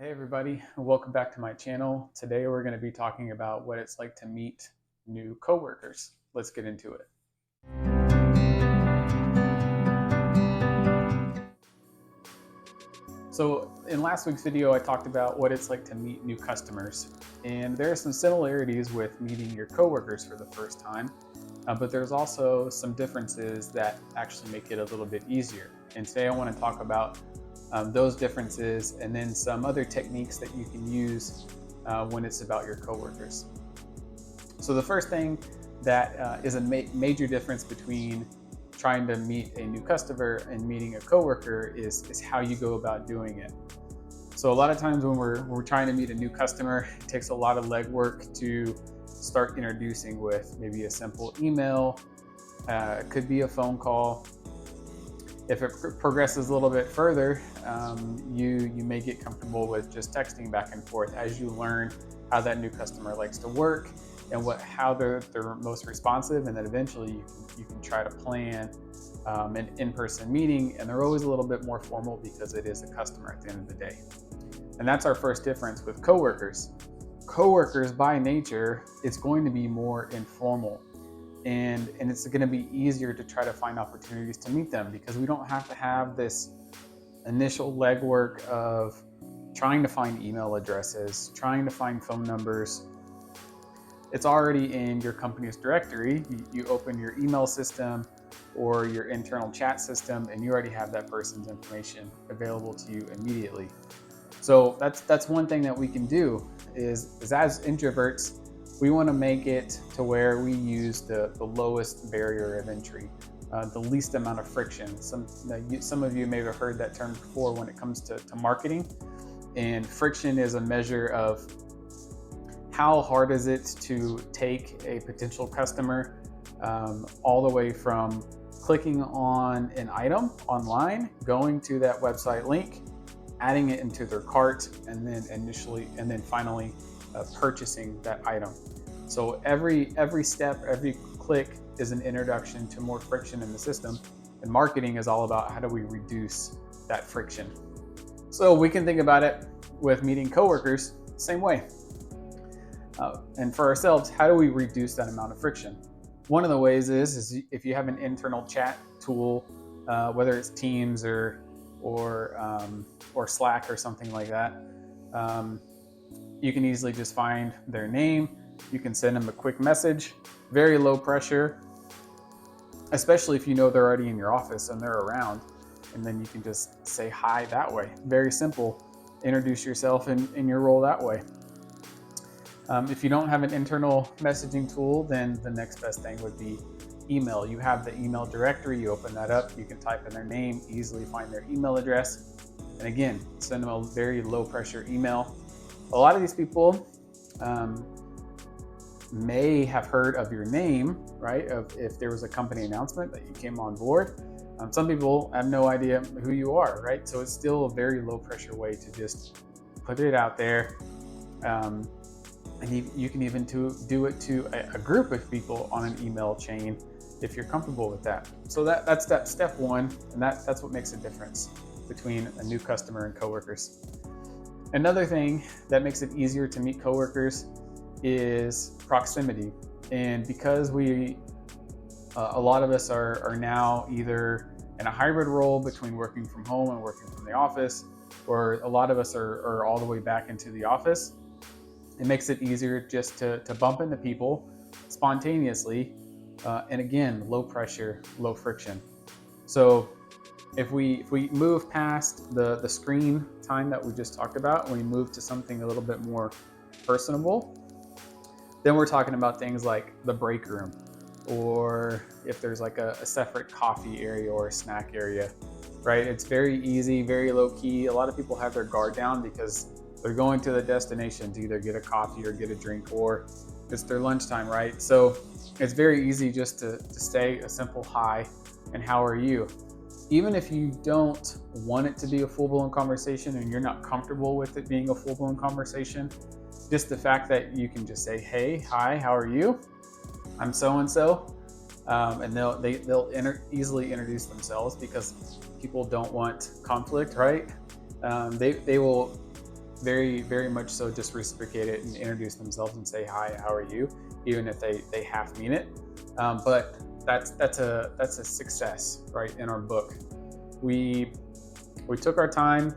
Hey everybody, welcome back to my channel. Today we're going to be talking about what it's like to meet new coworkers. Let's get into it. So in last week's video, I talked about what it's like to meet new customers. And there are some similarities with meeting your coworkers for the first time, but there's also some differences that actually make it a little bit easier. And today I want to talk about those differences and then some other techniques that you can use when it's about your coworkers. So the first thing that is a major difference between trying to meet a new customer and meeting a coworker is how you go about doing it. So a lot of times when we're trying to meet a new customer, it takes a lot of legwork to start introducing with maybe a simple email. It could be a phone call. If it progresses a little bit further, you may get comfortable with just texting back and forth as you learn how that new customer likes to work and how they're most responsive, and then eventually you can try to plan an in-person meeting, and they're always a little bit more formal because it is a customer at the end of the day. And that's our first difference with coworkers. Coworkers by nature, it's going to be more informal. And it's going to be easier to try to find opportunities to meet them because we don't have to have this initial legwork of trying to find email addresses, trying to find phone numbers. It's already in your company's directory. You open your email system or your internal chat system, and you already have that person's information available to you immediately. So that's one thing that we can do is as introverts, we want to make it to where we use the lowest barrier of entry, the least amount of friction. Some of you may have heard that term before when it comes to marketing. And friction is a measure of how hard is it to take a potential customer all the way from clicking on an item online, going to that website link, adding it into their cart, and then finally purchasing that item. So every step, every click is an introduction to more friction in the system, and marketing is all about how do we reduce that friction. So we can think about it with meeting coworkers same way. And for ourselves, how do we reduce that amount of friction? One of the ways is if you have an internal chat tool, whether it's Teams or Slack or something like that, you can easily just find their name. You can send them a quick message, very low pressure, especially if you know they're already in your office and they're around, and then you can just say hi that way. Very simple. Introduce yourself in your role that way. If you don't have an internal messaging tool, then the next best thing would be email. You have the email directory, you open that up, you can type in their name, easily find their email address, and again, send them a very low pressure email. A lot of these people may have heard of your name, right? If there was a company announcement that you came on board. Some people have no idea who you are, right? So it's still a very low pressure way to just put it out there. And you can even do it to a group of people on an email chain if you're comfortable with that. So that's step one, and that's what makes a difference between a new customer and coworkers. Another thing that makes it easier to meet coworkers is proximity. And because a lot of us are now either in a hybrid role between working from home and working from the office, or a lot of us are all the way back into the office, it makes it easier just to bump into people spontaneously. And again, low pressure, low friction. So if we move past the screen time that we just talked about, and we move to something a little bit more personable, then we're talking about things like the break room, or if there's like a separate coffee area or a snack area, right? It's very easy, very low key. A lot of people have their guard down because they're going to the destination to either get a coffee or get a drink, or it's their lunchtime, right? So it's very easy just to say a simple hi and how are you? Even if you don't want it to be a full-blown conversation and you're not comfortable with it being a full-blown conversation, just the fact that you can just say, hey, hi, how are you? I'm so-and-so. And they'll easily introduce themselves because people don't want conflict, right? They will very much so just reciprocate it and introduce themselves and say, hi, how are you? Even if they half mean it. But that's a success, right? In our book, we took our time.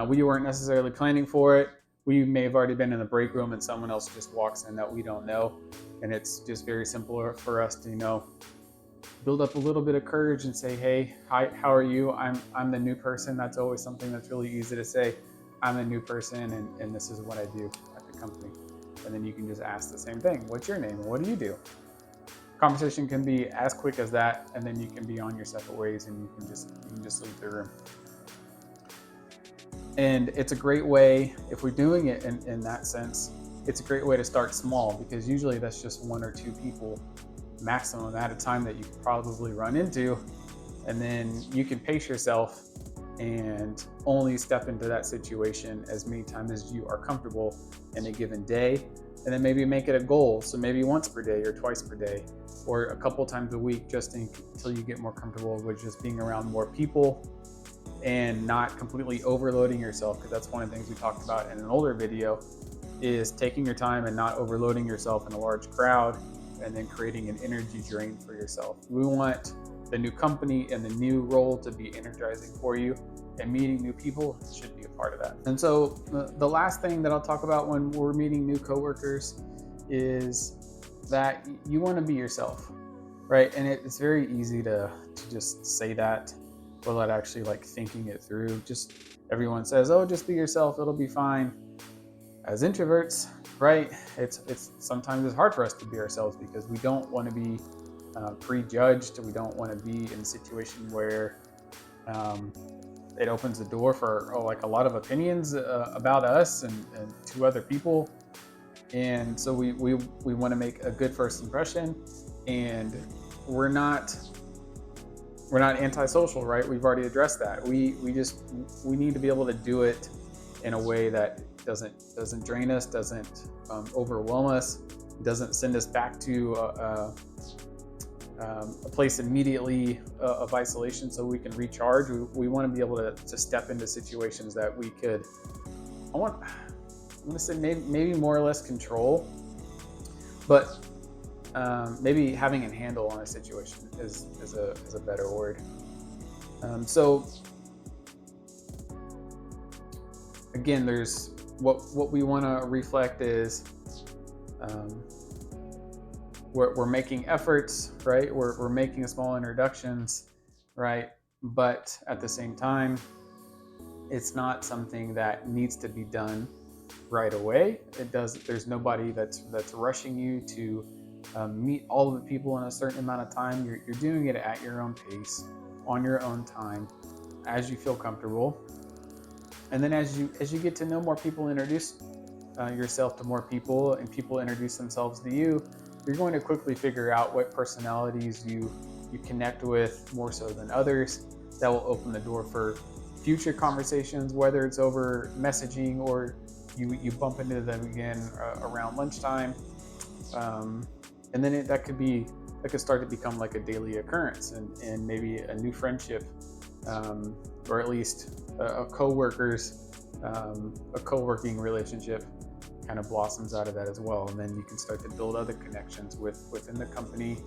We weren't necessarily planning for it. We may have already been in the break room and someone else just walks in that we don't know. And it's just very simple for us to, build up a little bit of courage and say, hey, hi, how are you? I'm the new person. That's always something that's really easy to say. I'm a new person and this is what I do at the company. And then you can just ask the same thing. What's your name? And what do you do? Conversation can be as quick as that, and then you can be on your separate ways and you can just leave the room. And it's a great way, if we're doing it in that sense, it's a great way to start small, because usually that's just 1 or 2 people maximum at a time that you could probably run into. And then you can pace yourself and only step into that situation as many times as you are comfortable in a given day. And then maybe make it a goal. So maybe once per day or twice per day or a couple times a week, just until you get more comfortable with just being around more people and not completely overloading yourself. Because that's one of the things we talked about in an older video, is taking your time and not overloading yourself in a large crowd and then creating an energy drain for yourself. We want the new company and the new role to be energizing for you, and meeting new people should be a part of that. And so the last thing that I'll talk about when we're meeting new coworkers is that you want to be yourself, right? And it's very easy to just say that without actually thinking it through. Just everyone says, oh, just be yourself, it'll be fine. As introverts, right, it's sometimes it's hard for us to be ourselves because we don't want to be prejudged. We don't want to be in a situation where it opens the door for a lot of opinions about us and to other people. And so we want to make a good first impression, and we're not antisocial, right? We've already addressed that. We need to be able to do it in a way that doesn't drain us, doesn't overwhelm us, doesn't send us back to a place immediately of isolation so we can recharge. We want to be able to step into situations that we could, I'm going to say maybe more or less control, but maybe having a handle on a situation is a better word. So again, there's what we want to reflect is we're making efforts, right? We're making small introductions, right? But at the same time, it's not something that needs to be done right away. There's nobody that's rushing you to meet all of the people in a certain amount of time. You're doing it at your own pace, on your own time, as you feel comfortable. And then as you get to know more people, introduce yourself to more people, and people introduce themselves to you, you're going to quickly figure out what personalities you connect with more so than others. That will open the door for future conversations, whether it's over messaging or you bump into them again around lunchtime. And then that could start to become like a daily occurrence, and maybe a new friendship, or at least a co-working relationship kind of blossoms out of that as well. And then you can start to build other connections within the company,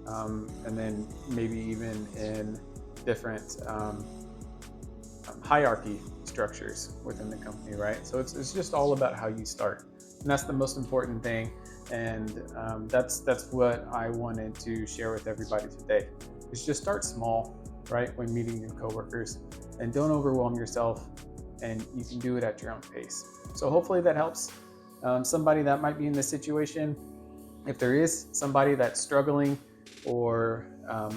and then maybe even in different hierarchy structures within the company, right? So it's just all about how you start, and that's the most important thing. And that's what I wanted to share with everybody today. Is just start small, right? When meeting new coworkers, and don't overwhelm yourself, and you can do it at your own pace. So hopefully that helps somebody that might be in this situation. If there is somebody that's struggling, or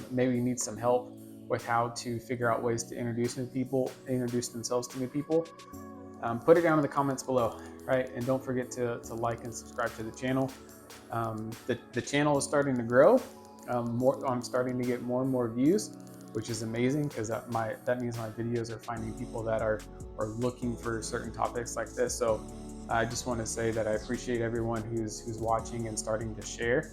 maybe needs some help with how to figure out ways to introduce themselves to new people, put it down in the comments below, right? And don't forget to like and subscribe to the channel. The channel is starting to grow. I'm starting to get more and more views, which is amazing, because that means my videos are finding people that are looking for certain topics like this. So I just want to say that I appreciate everyone who's watching and starting to share.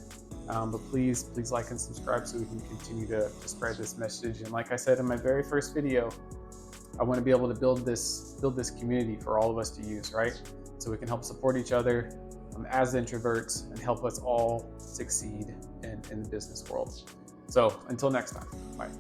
But please like and subscribe so we can continue to spread this message. And like I said in my very first video, I want to be able to build this community for all of us to use, right? So we can help support each other as introverts and help us all succeed in the business world. So until next time, bye.